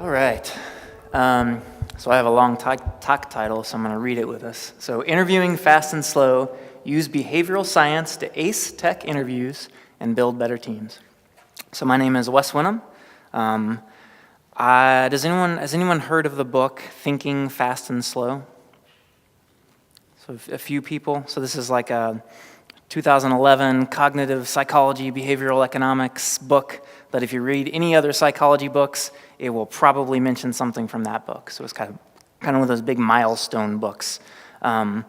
All right. So I have a long talk title, so I'm going to read it with us. So, interviewing fast and slow, use behavioral science to ace tech interviews and build better teams. So my name is Wes Winham. Has anyone heard of the book Thinking Fast and Slow? So a few people. So this is like a 2011 cognitive psychology, behavioral economics book that if you read any other psychology books, it will probably mention something from that book. So it's kind of one of those big milestone books. It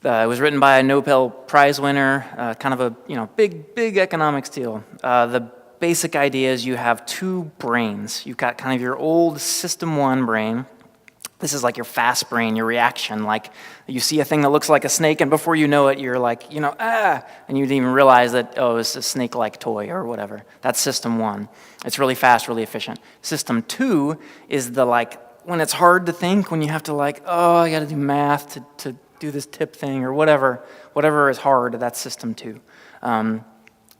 was written by a Nobel Prize winner, kind of a big economics deal. The basic idea is you have two brains. You've got kind of your old System 1 brain. This is like your fast brain, your reaction. Like you see a thing that looks like a snake, and before you know it, you're like, and you didn't even realize that, it's a snake-like toy or whatever. That's System 1. It's really fast, really efficient. System 2 is the when it's hard to think, when you have to I got to do math to do this tip thing or whatever is hard, that's System 2.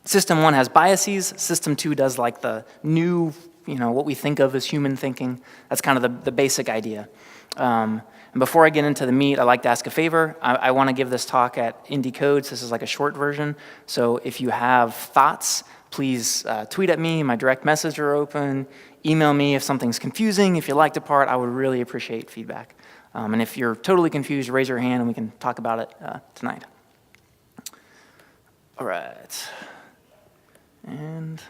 System 1 has biases. System 2 does the new, what we think of as human thinking. That's kind of the basic idea. And before I get into the meat, I'd like to ask a favor. I want to give this talk at IndyCodes. This is like a short version. So if you have thoughts, please tweet at me. My direct messages are open. Email me if something's confusing. If you liked a part, I would really appreciate feedback. And if you're totally confused, raise your hand and we can talk about it tonight. All right. And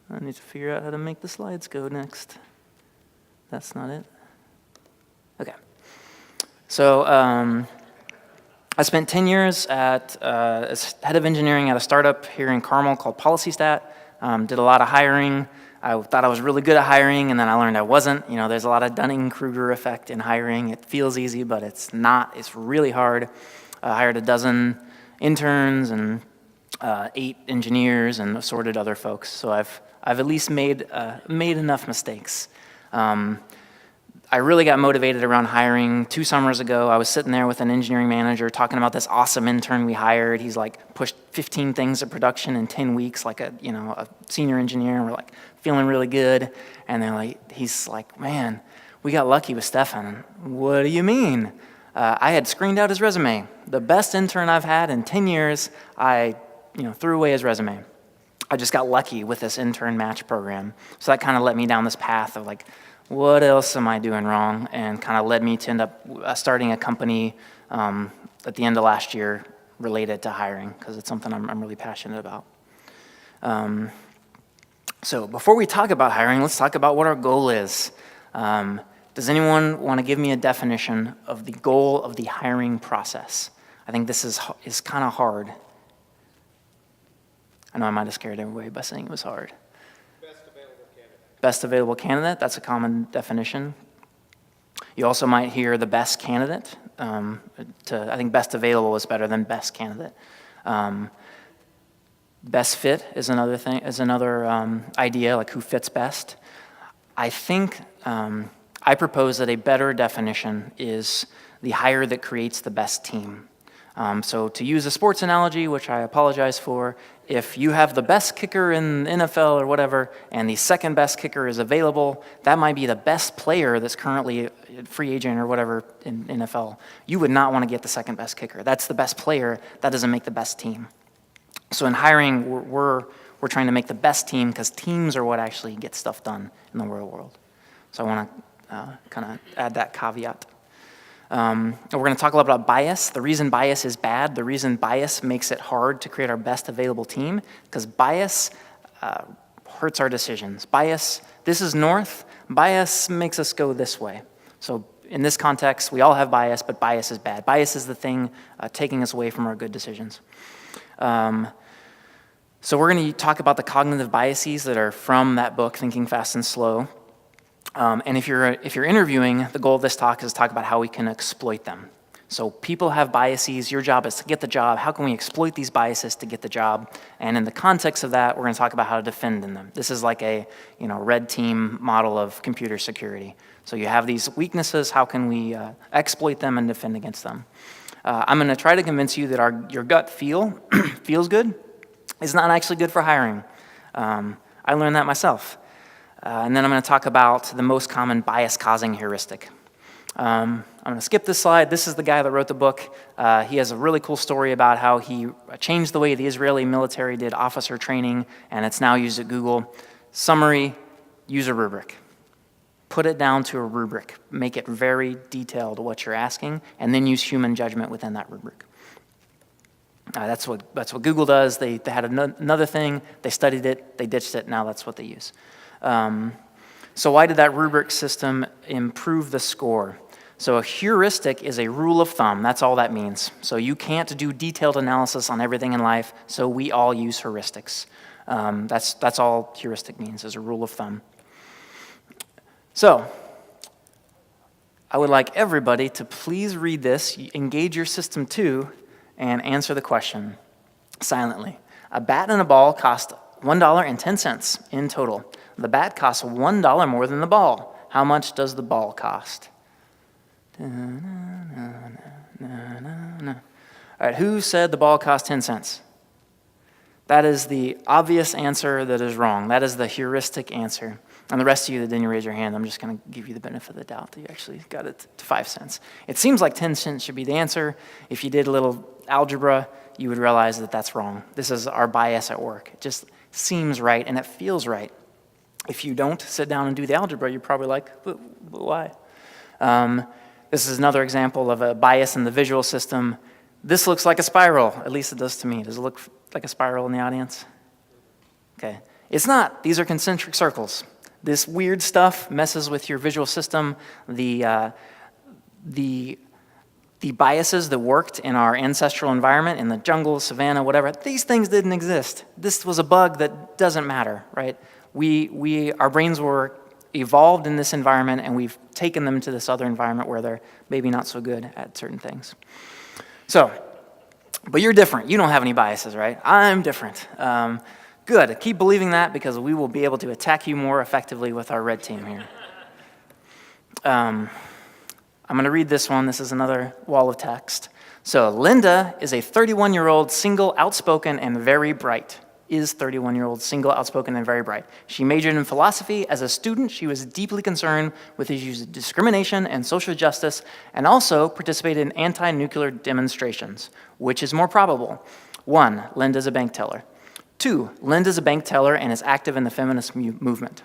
I need to figure out how to make the slides go next. That's not it. Okay. So I spent 10 years as head of engineering at a startup here in Carmel called PolicyStat. Did a lot of hiring. I thought I was really good at hiring, and then I learned I wasn't. There's a lot of Dunning-Kruger effect in hiring. It feels easy, but it's not. It's really hard. I hired a dozen interns and 8 engineers and assorted other folks. So I've at least made enough mistakes. I really got motivated around hiring 2 summers ago. I was sitting there with an engineering manager talking about this awesome intern we hired. He's pushed 15 things to production in 10 weeks, like a senior engineer, and we're feeling really good. And they're he's like, man, we got lucky with Stefan. What do you mean? I had screened out his resume. The best intern I've had in 10 years, I threw away his resume. I just got lucky with this intern match program. So that kind of led me down this path of what else am I doing wrong? And kind of led me to end up starting a company at the end of last year related to hiring, because it's something I'm really passionate about. So before we talk about hiring, let's talk about what our goal is. Does anyone want to give me a definition of the goal of the hiring process? I think this is kind of hard. I know I might have scared everybody by saying it was hard. Best available candidate. Best available candidate, that's a common definition. You also might hear the best candidate. I think best available is better than best candidate. Best fit is another thing, idea, who fits best. I think I propose that a better definition is the hire that creates the best team. So to use a sports analogy, which I apologize for, if you have the best kicker in NFL or whatever, and the second best kicker is available, that might be the best player that's currently a free agent or whatever in NFL. You would not want to get the second best kicker. That's the best player. That doesn't make the best team. So in hiring, we're trying to make the best team, because teams are what actually get stuff done in the real world. So I want to kind of add that caveat. We're going to talk a lot about bias. The reason bias is bad, the reason bias makes it hard to create our best available team, because bias hurts our decisions. Bias, this is north, bias makes us go this way. So in this context, we all have bias, but bias is bad. Bias is the thing taking us away from our good decisions. So we're going to talk about the cognitive biases that are from that book, Thinking Fast and Slow. And if you're interviewing, the goal of this talk is to talk about how we can exploit them. So people have biases. Your job is to get the job. How can we exploit these biases to get the job? And in the context of that, we're going to talk about how to defend in them. This is like a red team model of computer security. So you have these weaknesses. How can we exploit them and defend against them? I'm going to try to convince you that your gut feels good is not actually good for hiring. I learned that myself. And then I'm going to talk about the most common bias-causing heuristic. I'm going to skip this slide. This is the guy that wrote the book. He has a really cool story about how he changed the way the Israeli military did officer training, and it's now used at Google. Summary, use a rubric. Put it down to a rubric. Make it very detailed what you're asking, and then use human judgment within that rubric. That's what Google does. They had another thing. They studied it. They ditched it. Now that's what they use. So why did that rubric system improve the score? So a heuristic is a rule of thumb. That's all that means. So you can't do detailed analysis on everything in life, so we all use heuristics. That's all heuristic means, is a rule of thumb. So I would like everybody to please read this, engage your system too, and answer the question silently. A bat and a ball cost $1.10 in total. The bat costs $1 more than the ball. How much does the ball cost? All right, who said the ball cost 10 cents? That is the obvious answer that is wrong. That is the heuristic answer. And the rest of you that didn't raise your hand, I'm just going to give you the benefit of the doubt that you actually got it to 5 cents. It seems like 10 cents should be the answer. If you did a little algebra, you would realize that that's wrong. This is our bias at work. It just seems right, and it feels right. If you don't sit down and do the algebra, you're probably like, but why? This is another example of a bias in the visual system. This looks like a spiral. At least it does to me. Does it look like a spiral in the audience? Okay. It's not. These are concentric circles. This weird stuff messes with your visual system. The biases that worked in our ancestral environment, in the jungle, savanna, whatever, these things didn't exist. This was a bug that doesn't matter, right? Our brains were evolved in this environment, and we've taken them to this other environment where they're maybe not so good at certain things. So, but you're different. You don't have any biases, right? I'm different. Good. Keep believing that, because we will be able to attack you more effectively with our red team here. I'm going to read this one. This is another wall of text. So, Linda is a 31-year-old, single, outspoken, and very bright. Is 31-year-old, single, outspoken, and very bright. She majored in philosophy. As a student, she was deeply concerned with issues of discrimination and social justice, and also participated in anti-nuclear demonstrations. Which is more probable? 1, Linda's a bank teller. 2, Linda's a bank teller and is active in the feminist movement.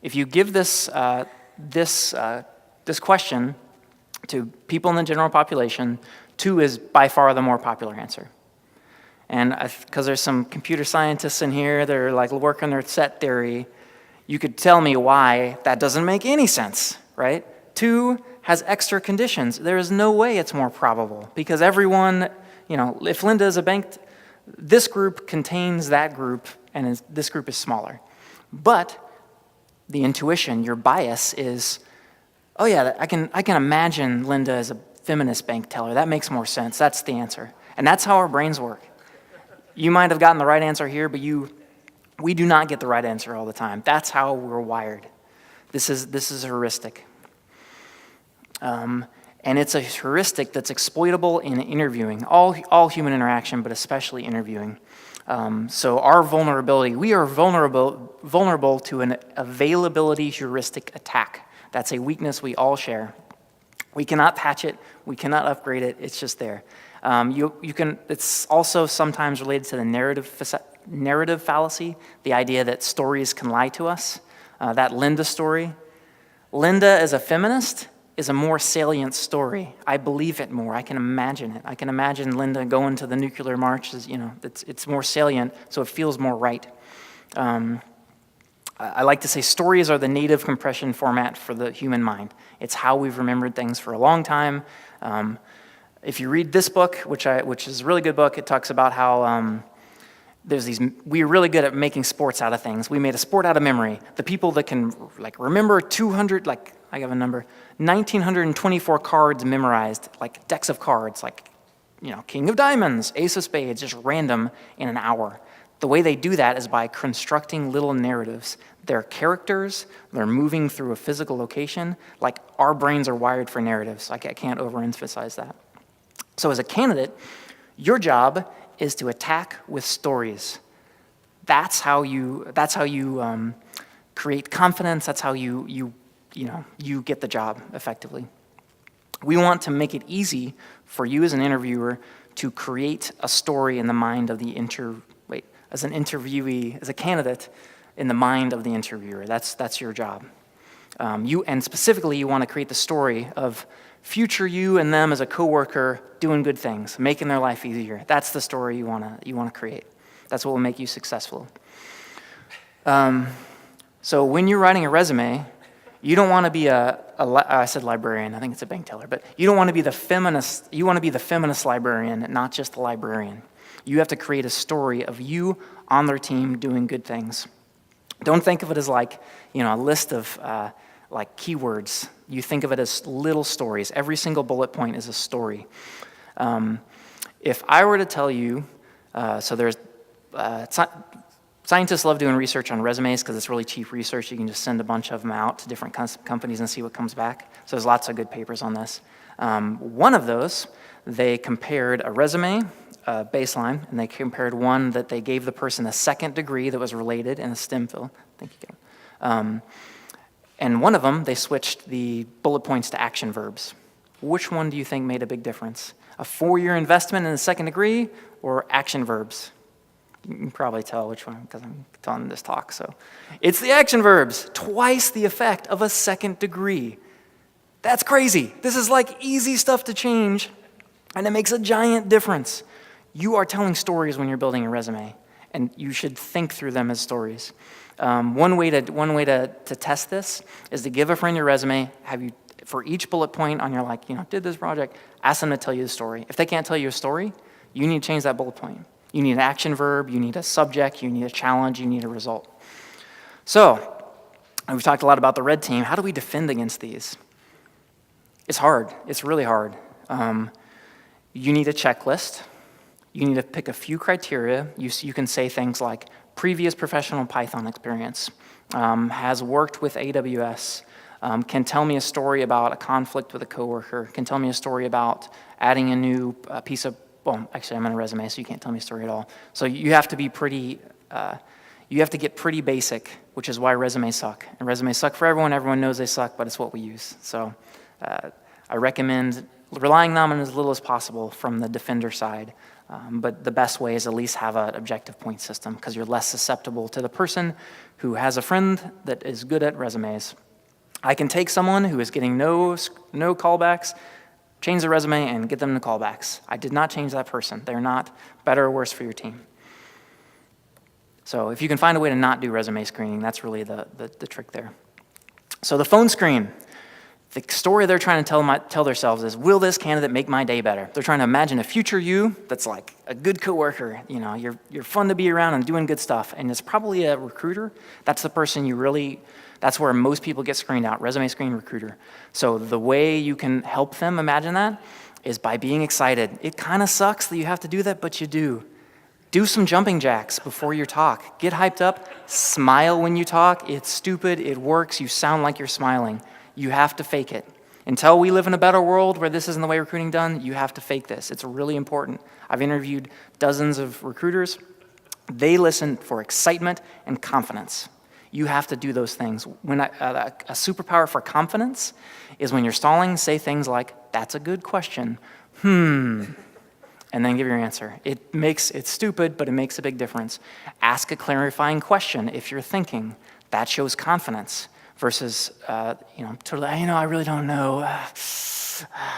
If you give this question to people in the general population, 2 is by far the more popular answer. And because there's some computer scientists in here that are like working their set theory, you could tell me why that doesn't make any sense, right? 2 has extra conditions. There is no way it's more probable, because everyone, if Linda is a bank, this group contains that group, and this group is smaller. But the intuition, your bias is, oh yeah, I can imagine Linda as a feminist bank teller. That makes more sense. That's the answer. And that's how our brains work. You might have gotten the right answer here, but we do not get the right answer all the time. That's how we're wired. This is a heuristic. And it's a heuristic that's exploitable in interviewing, all human interaction, but especially interviewing. So our vulnerability, we are vulnerable to an availability heuristic attack. That's a weakness we all share. We cannot patch it. We cannot upgrade it. It's just there. It's also sometimes related to the narrative fallacy, the idea that stories can lie to us. That Linda story. Linda as a feminist is a more salient story. I believe it more. I can imagine it. I can imagine Linda going to the nuclear marches. It's more salient, so it feels more right. I like to say stories are the native compression format for the human mind. It's how we've remembered things for a long time. If you read this book, which is a really good book, it talks about how we're really good at making sports out of things. We made a sport out of memory. The people that can remember 200, I have a number, 1,924 cards memorized, decks of cards, King of Diamonds, Ace of Spades, just random in an hour. The way they do that is by constructing little narratives. They're characters, they're moving through a physical location. Our brains are wired for narratives. I can't overemphasize that. So as a candidate, your job is to attack with stories. That's how you create confidence. That's how you get the job effectively. We want to make it easy for you as an interviewer to create a story in the mind of the as an interviewee, as a candidate, in the mind of the interviewer. That's your job. And specifically, you want to create the story of future you and them as a coworker doing good things, making their life easier. That's the story you want to create. That's what will make you successful. So when you're writing a resume, you don't want to be I said librarian, I think it's a bank teller, but you don't want to be the feminist, you want to be the feminist librarian, not just the librarian. You have to create a story of you on their team doing good things. Don't think of it as like, a list of like keywords. You think of it as little stories. Every single bullet point is a story. If I were to tell you, scientists love doing research on resumes because it's really cheap research. You can just send a bunch of them out to different companies and see what comes back. So there's lots of good papers on this. One of those, they compared a resume, baseline, and they compared one that they gave the person a second degree that was related in a STEM field. Thank you, Kevin. And one of them, they switched the bullet points to action verbs. Which one do you think made a big difference? A 4-year investment in a second degree or action verbs? You can probably tell which one because I'm telling this talk. So it's the action verbs, twice the effect of a second degree. That's crazy. This is like easy stuff to change, and it makes a giant difference. You are telling stories when you're building a resume, and you should think through them as stories. One way to test this is to give a friend your resume, for each bullet point on your did this project, ask them to tell you the story. If they can't tell you a story, you need to change that bullet point. You need an action verb, you need a subject, you need a challenge, you need a result. So, we've talked a lot about the red team. How do we defend against these? It's hard. It's really hard. You need a checklist. You need to pick a few criteria. You can say things like previous professional Python experience, has worked with AWS, can tell me a story about a conflict with a coworker, can tell me a story about adding a new piece of, well, actually I'm on a resume, so you can't tell me a story at all. So you have to be you have to get pretty basic, which is why resumes suck. And resumes suck for everyone. Everyone knows they suck, but it's what we use. So I recommend relying on them as little as possible from the defender side. But the best way is at least have an objective point system because you're less susceptible to the person who has a friend that is good at resumes. I can take someone who is getting no callbacks, change the resume, and get them the callbacks. I did not change that person. They're not better or worse for your team. So if you can find a way to not do resume screening, that's really the trick there. So the phone screen. The story they're trying to tell themselves is, will this candidate make my day better? They're trying to imagine a future you that's like a good coworker. You're fun to be around and doing good stuff. And it's probably a recruiter. That's the person that's where most people get screened out, resume screen recruiter. So the way you can help them imagine that is by being excited. It kind of sucks that you have to do that, but you do. Do some jumping jacks before your talk. Get hyped up. Smile when you talk. It's stupid. It works. You sound like you're smiling. You have to fake it. Until we live in a better world where this isn't the way recruiting done, you have to fake this. It's really important. I've interviewed dozens of recruiters. They listen for excitement and confidence. You have to do those things. When a superpower for confidence is when you're stalling, say things like, that's a good question. And then give your answer. It's stupid, but it makes a big difference. Ask a clarifying question if you're thinking. That shows confidence. Versus, totally, I really don't know.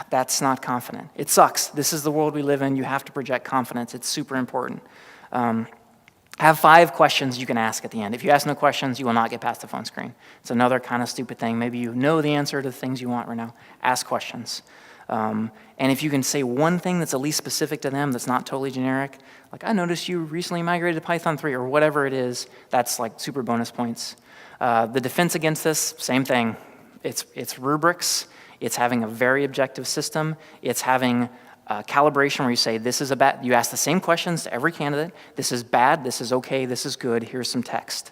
That's not confident. It sucks. This is the world we live in. You have to project confidence. It's super important. Have 5 questions you can ask at the end. If you ask no questions, you will not get past the phone screen. It's another kind of stupid thing. Maybe you know the answer to the things you want right now. Ask questions. And if you can say one thing that's at least specific to them that's not totally generic, like I noticed you recently migrated to Python 3 or whatever it is, that's like super bonus points. The defense against this, same thing. It's rubrics. It's having a very objective system. It's having calibration where you say, this is you ask the same questions to every candidate. This is bad, this is okay, this is good, here's some text.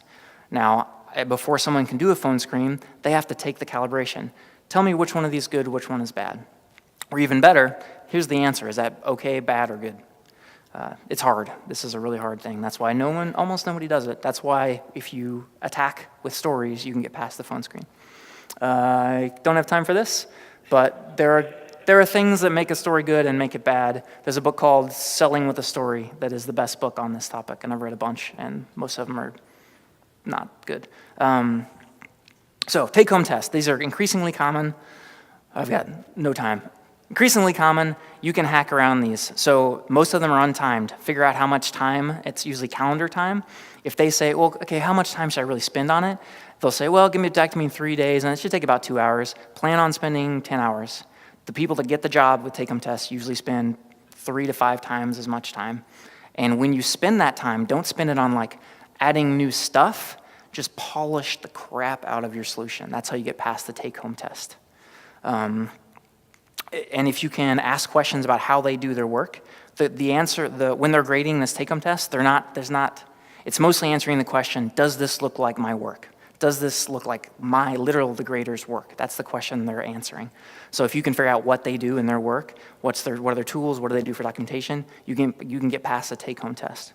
Now, before someone can do a phone screen, they have to take the calibration. Tell me which one of these is good, which one is bad. Or even better, here's the answer. Is that okay, bad, or good? It's hard. This is a really hard thing. That's why almost nobody does it. That's why if you attack with stories, you can get past the phone screen. I don't have time for this, but there are things that make a story good and make it bad. There's a book called Selling with a Story that is the best book on this topic, and I've read a bunch, and most of them are not good. So take-home tests. These are increasingly common. I've got no time. Increasingly common, you can hack around these. So most of them are untimed. Figure out how much time, it's usually calendar time. If they say, well, okay, how much time should I really spend on it? They'll say, well, give me back to me in 3 days, and it should take about 2 hours. Plan on spending 10 hours. The people that get the job with take-home tests usually spend 3 to 5 times as much time. And when you spend that time, don't spend it on like adding new stuff, just polish the crap out of your solution. That's how you get past the take-home test. And if you can ask questions about how they do their work, the answer, when they're grading this take-home test, it's mostly answering the question, does this look like my work? Does this look like the grader's work? That's the question they're answering. So if you can figure out what they do in their work, what are their tools, what do they do for documentation, you can get past the take-home test.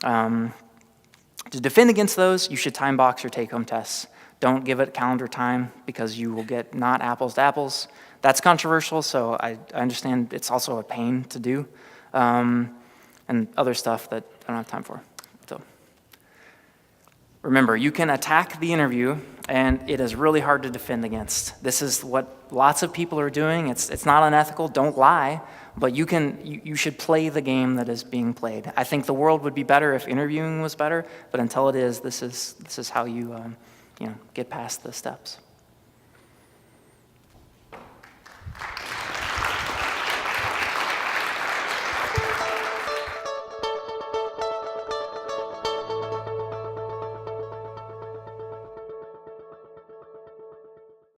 To defend against those, you should time box your take-home tests. Don't give it calendar time because you will get not apples to apples. That's controversial, so I understand it's also a pain to do, and other stuff that I don't have time for. So remember, you can attack the interview, and it is really hard to defend against. This is what lots of people are doing. It's not unethical. Don't lie, but you should play the game that is being played. I think the world would be better if interviewing was better, but until it is, this is how you get past the steps.